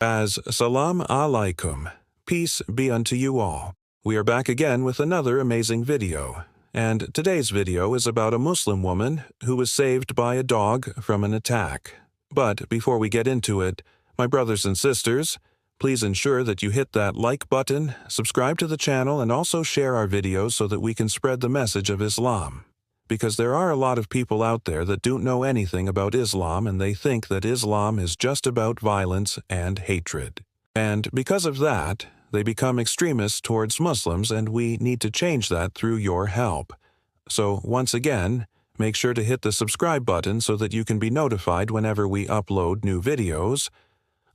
As Salam Alaikum, peace be unto you all. We are back again with another amazing video, and today's video is about a Muslim woman who was saved by a dog from an attack. But before we get into it, my brothers and sisters, please ensure that you hit that like button, subscribe to the channel, and also share our videos so that we can spread the message of Islam. Because there are a lot of people out there that don't know anything about Islam, and they think that Islam is just about violence and hatred. And because of that, they become extremists towards Muslims, and we need to change that through your help. So once again, make sure to hit the subscribe button so that you can be notified whenever we upload new videos.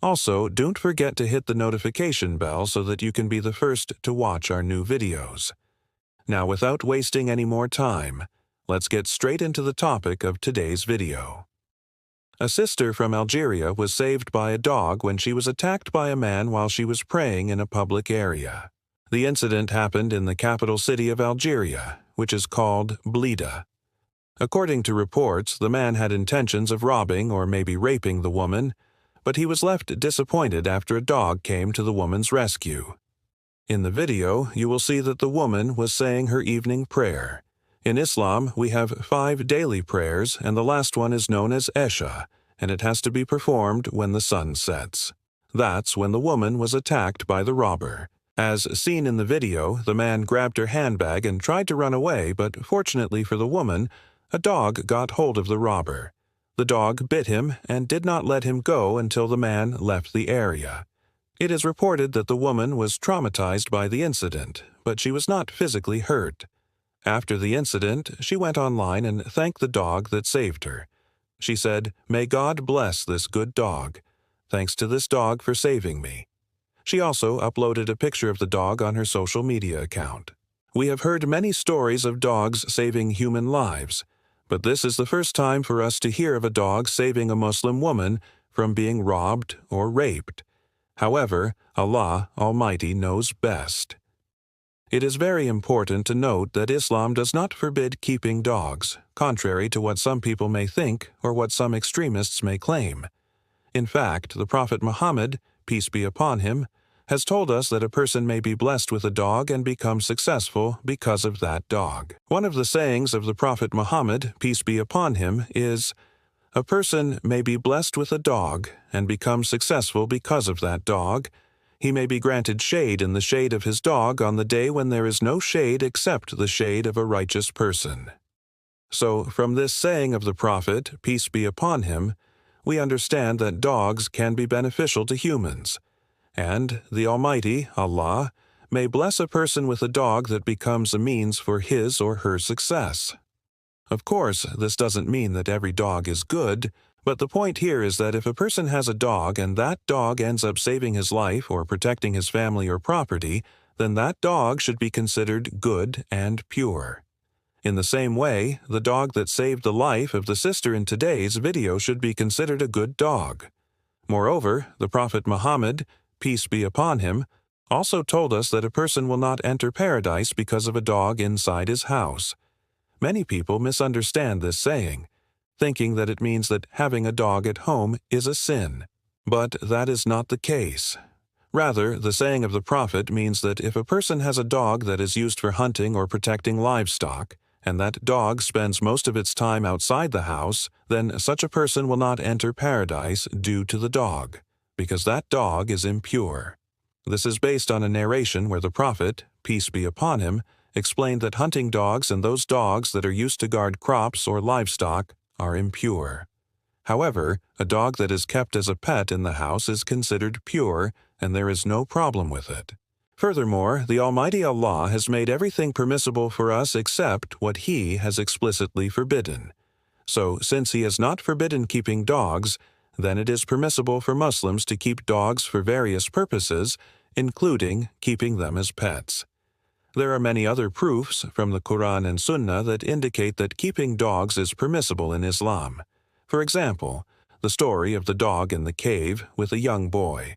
Also, don't forget to hit the notification bell so that you can be the first to watch our new videos. Now, without wasting any more time, let's get straight into the topic of today's video. A sister from Algeria was saved by a dog when she was attacked by a man while she was praying in a public area. The incident happened in the capital city of Algeria, which is called Blida. According to reports, the man had intentions of robbing or maybe raping the woman, but he was left disappointed after a dog came to the woman's rescue. In the video, you will see that the woman was saying her evening prayer. In Islam, we have 5 daily prayers, and the last one is known as Esha, and it has to be performed when the sun sets. That's when the woman was attacked by the robber. As seen in the video, the man grabbed her handbag and tried to run away, but fortunately for the woman, a dog got hold of the robber. The dog bit him and did not let him go until the man left the area. It is reported that the woman was traumatized by the incident, but she was not physically hurt. After the incident, she went online and thanked the dog that saved her. She said, "May God bless this good dog. Thanks to this dog for saving me." She also uploaded a picture of the dog on her social media account. We have heard many stories of dogs saving human lives, but this is the first time for us to hear of a dog saving a Muslim woman from being robbed or raped. However, Allah Almighty knows best. It is very important to note that Islam does not forbid keeping dogs, contrary to what some people may think or what some extremists may claim. In fact, the Prophet Muhammad, peace be upon him, has told us that a person may be blessed with a dog and become successful because of that dog. One of the sayings of the Prophet Muhammad, peace be upon him, is, "A person may be blessed with a dog and become successful because of that dog. He may be granted shade in the shade of his dog on the day when there is no shade except the shade of a righteous person." So, from this saying of the Prophet, peace be upon him, we understand that dogs can be beneficial to humans, and the Almighty, Allah, may bless a person with a dog that becomes a means for his or her success. Of course, this doesn't mean that every dog is good, but the point here is that if a person has a dog and that dog ends up saving his life or protecting his family or property, then that dog should be considered good and pure. In the same way, the dog that saved the life of the sister in today's video should be considered a good dog. Moreover, the Prophet Muhammad, peace be upon him, also told us that a person will not enter paradise because of a dog inside his house. Many people misunderstand this saying, thinking that it means that having a dog at home is a sin. But that is not the case. Rather, the saying of the Prophet means that if a person has a dog that is used for hunting or protecting livestock, and that dog spends most of its time outside the house, then such a person will not enter paradise due to the dog, because that dog is impure. This is based on a narration where the Prophet, peace be upon him, explained that hunting dogs and those dogs that are used to guard crops or livestock are impure. However, a dog that is kept as a pet in the house is considered pure, and there is no problem with it. Furthermore, the Almighty Allah has made everything permissible for us except what He has explicitly forbidden. So, since He has not forbidden keeping dogs, then it is permissible for Muslims to keep dogs for various purposes, including keeping them as pets. There are many other proofs from the Quran and Sunnah that indicate that keeping dogs is permissible in Islam. For example, the story of the dog in the cave with a young boy.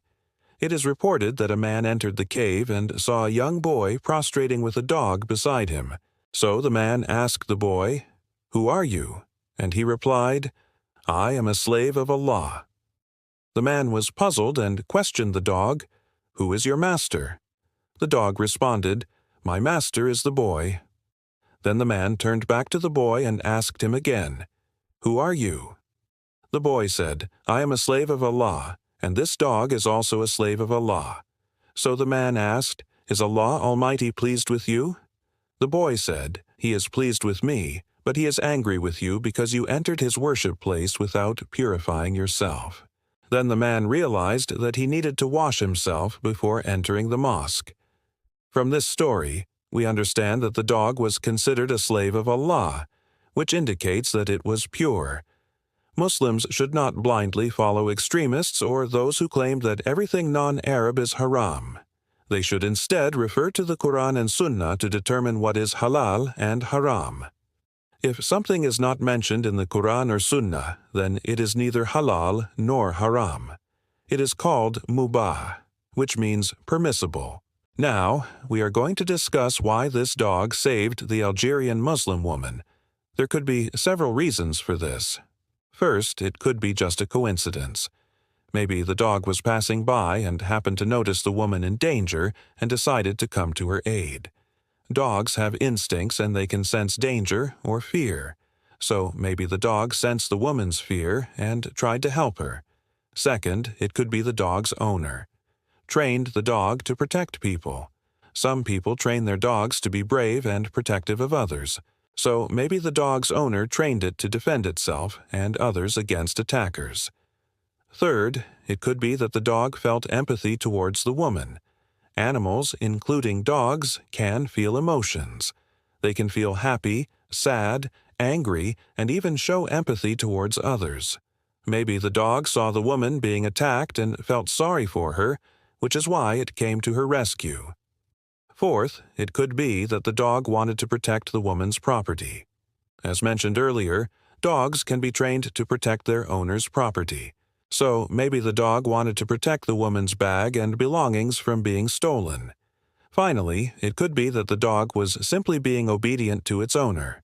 It is reported that a man entered the cave and saw a young boy prostrating with a dog beside him. So the man asked the boy, "Who are you?" And he replied, "I am a slave of Allah." The man was puzzled and questioned the dog, "Who is your master?" The dog responded, "My master is the boy." Then the man turned back to the boy and asked him again, "Who are you?" The boy said, "I am a slave of Allah, and this dog is also a slave of Allah." So the man asked, "Is Allah Almighty pleased with you?" The boy said, "He is pleased with me, but He is angry with you because you entered His worship place without purifying yourself." Then the man realized that he needed to wash himself before entering the mosque. From this story, we understand that the dog was considered a slave of Allah, which indicates that it was pure. Muslims should not blindly follow extremists or those who claim that everything non-Arab is haram. They should instead refer to the Quran and Sunnah to determine what is halal and haram. If something is not mentioned in the Quran or Sunnah, then it is neither halal nor haram. It is called mubah, which means permissible. Now, we are going to discuss why this dog saved the Algerian Muslim woman. There could be several reasons for this. First, it could be just a coincidence. Maybe the dog was passing by and happened to notice the woman in danger and decided to come to her aid. Dogs have instincts and they can sense danger or fear. So maybe the dog sensed the woman's fear and tried to help her. Second, it could be the dog's owner. Trained the dog to protect people. Some people train their dogs to be brave and protective of others. So maybe the dog's owner trained it to defend itself and others against attackers. Third, it could be that the dog felt empathy towards the woman. Animals, including dogs, can feel emotions. They can feel happy, sad, angry, and even show empathy towards others. Maybe the dog saw the woman being attacked and felt sorry for her, which is why it came to her rescue. Fourth, it could be that the dog wanted to protect the woman's property. As mentioned earlier, dogs can be trained to protect their owner's property. So maybe the dog wanted to protect the woman's bag and belongings from being stolen. Finally, it could be that the dog was simply being obedient to its owner.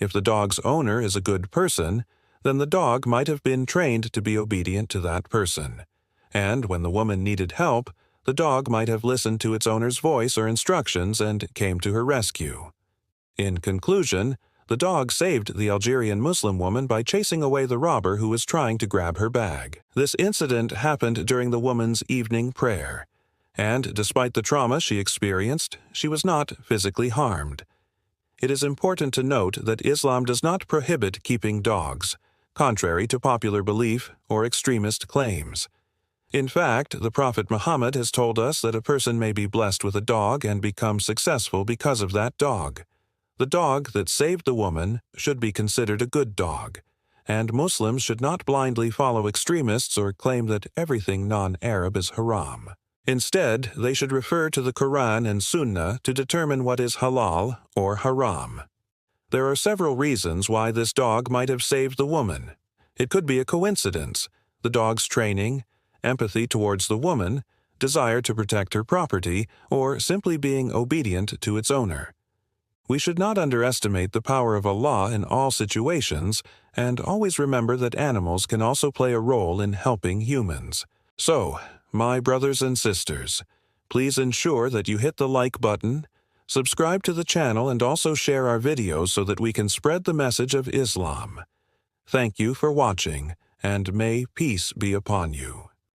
If the dog's owner is a good person, then the dog might have been trained to be obedient to that person. And when the woman needed help, the dog might have listened to its owner's voice or instructions and came to her rescue. In conclusion, the dog saved the Algerian Muslim woman by chasing away the robber who was trying to grab her bag. This incident happened during the woman's evening prayer, and despite the trauma she experienced, she was not physically harmed. It is important to note that Islam does not prohibit keeping dogs, contrary to popular belief or extremist claims. In fact, the Prophet Muhammad has told us that a person may be blessed with a dog and become successful because of that dog. The dog that saved the woman should be considered a good dog, and Muslims should not blindly follow extremists or claim that everything non-Arab is haram. Instead, they should refer to the Quran and Sunnah to determine what is halal or haram. There are several reasons why this dog might have saved the woman. It could be a coincidence, the dog's training, empathy towards the woman, desire to protect her property, or simply being obedient to its owner. We should not underestimate the power of Allah in all situations, and always remember that animals can also play a role in helping humans. So, my brothers and sisters, please ensure that you hit the like button, subscribe to the channel, and also share our videos so that we can spread the message of Islam. Thank you for watching, and may peace be upon you.